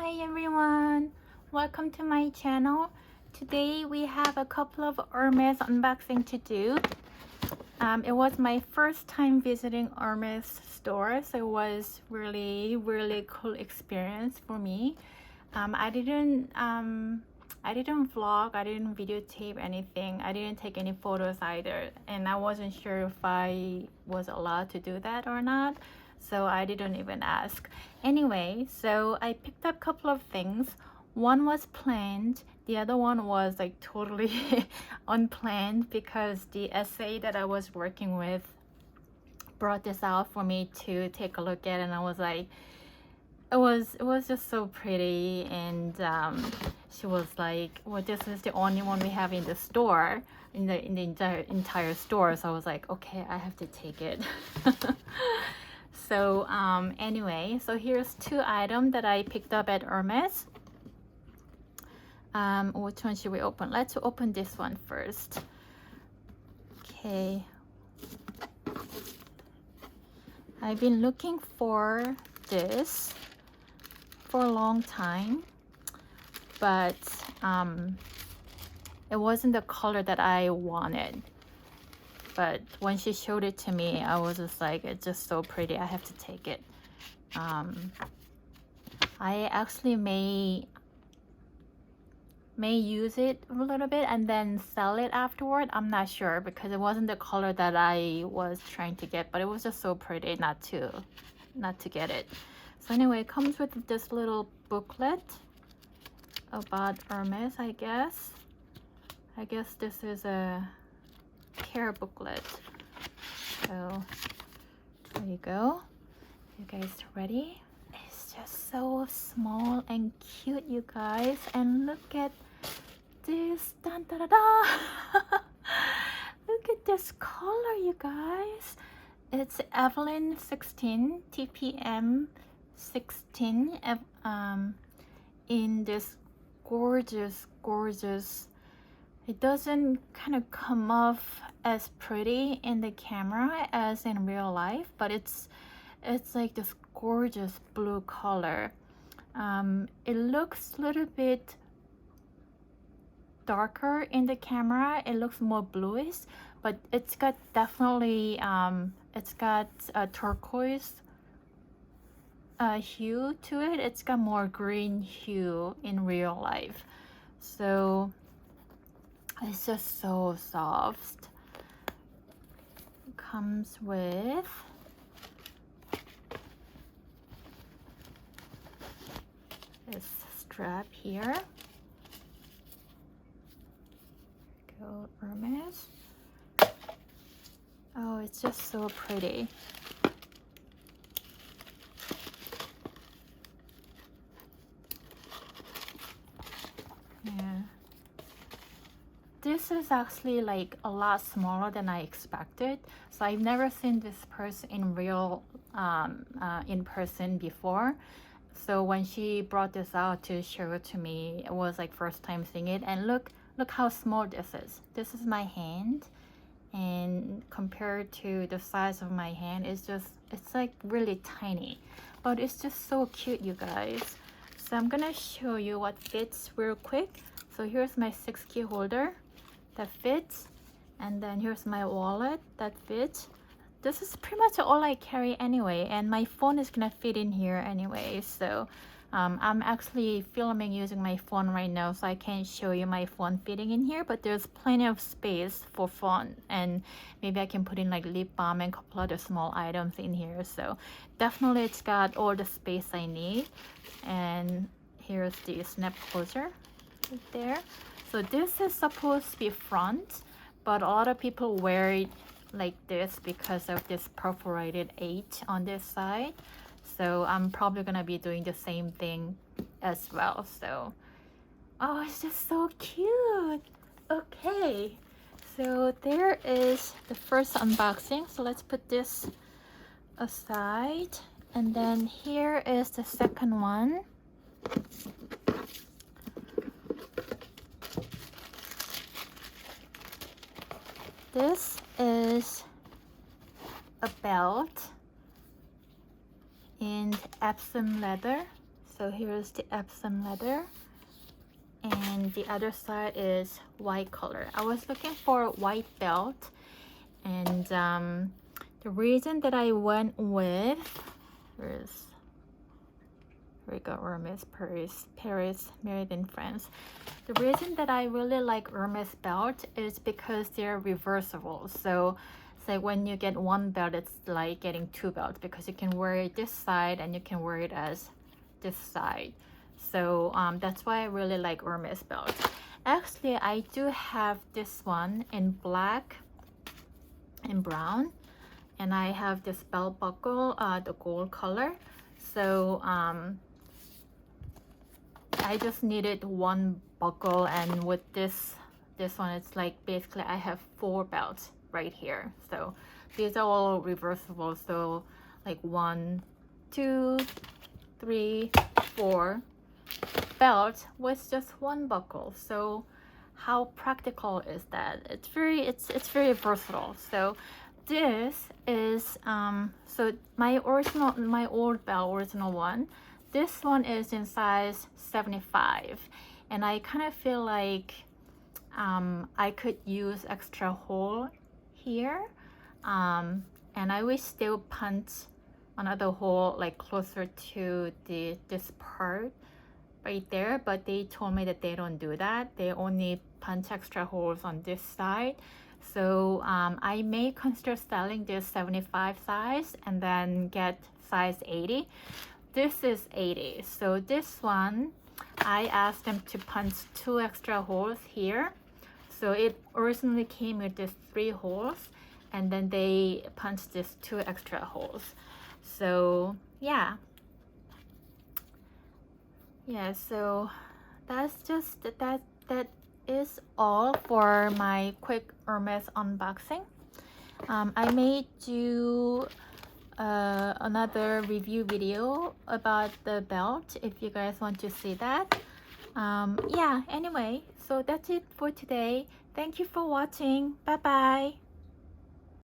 Hi everyone, welcome to my channel. Today we have a couple of Hermes unboxing to do. It was my first time visiting Hermes store, so it was really cool experience for me. I didn't vlog, I didn't videotape anything, I didn't take any photos either, and I wasn't sure if I was allowed to do that or not, so I didn't even ask. Anyway, so I picked up a couple of things. One was planned, the other one was like totally unplanned because the essay that I was working with brought this out for me to take a look at, and I was like, it was just so pretty. And she was like, well, this is the only one we have in the store, in the entire store. So I was like, okay, I have to take it. So anyway, so here's two items that I picked up at Hermes. Which one should we open? Let's open this one first. Okay, I've been looking for this for a long time, but it wasn't the color that I wanted. But when she showed it to me, I was just like, it's just so pretty, I have to take it. I actually may use it a little bit and then sell it afterward. I'm not sure, because it wasn't the color that I was trying to get, but it was just so pretty not to get it. So anyway, it comes with this little booklet about Hermes, I guess. This is a care booklet. So there you go. You guys ready? It's just so small and cute, you guys. And look at this. Dun, da, da, da. Look at this color, you guys. It's Evelyne 16 TPM 16 in this gorgeous, it doesn't kind of come off as pretty in the camera as in real life, but it's like this gorgeous blue color. It looks a little bit darker in the camera, it looks more bluish, but it's got definitely it's got a turquoise hue to it. It's got more green hue in real life, so it's just so soft. It comes with this strap here. Go Hermes. Oh, it's just so pretty. Yeah. This is actually like a lot smaller than I expected. So I've never seen this purse in real in person before. So when she brought this out to show it to me, it was like first time seeing it. And look how small this is. This is my hand, and compared to the size of my hand, it's like really tiny, but it's just so cute, you guys. So I'm gonna show you what fits real quick. So here's my 6 key holder that fits, and then here's my wallet that fits. This is pretty much all I carry anyway, and my phone is gonna fit in here anyway. So I'm actually filming using my phone right now, so I can't show you my phone fitting in here, but there's plenty of space for phone, and maybe I can put in like lip balm and a couple other small items in here. So definitely it's got all the space I need. And here's the snap closer right there. So this is supposed to be front, but a lot of people wear it like this because of this perforated H on this side. So I'm probably gonna be doing the same thing as well. So oh, it's just so cute. Okay, so there is the first unboxing. So let's put this aside, and then here is the second one. This is a belt in Epsom leather. So here's the Epsom leather, and the other side is white color. I was looking for a white belt, and the reason that I went with, here we go, Hermes Paris, married in France. The reason that I really like Hermes belt is because they're reversible. So it's like when you get one belt, it's like getting two belts, because you can wear it this side and you can wear it as this side. So that's why I really like Hermes belt. Actually, I do have this one in black and brown, and I have this belt buckle, the gold color. So I just needed one buckle, and with this one, it's like basically I have 4 belts right here. So these are all reversible. So like 1, 2, 3, 4 belt with just one buckle. So how practical is that? It's very versatile. So this is so my old belt, original one, this one is in size 75, and I kind of feel like I could use extra hole here, and I wish they would punch another hole like closer to this part right there, but they told me that they don't do that. They only punch extra holes on this side. So I may consider selling this 75 size and then get size 80. This is 80. So this one, I asked them to punch 2 extra holes here. So it originally came with just 3 holes, and then they punched this 2 extra holes. So yeah. Yeah, so that's just that is all for my quick Hermes unboxing. I may do another review video about the belt if you guys want to see that. Yeah, anyway, so that's it for today. Thank you for watching. Bye bye.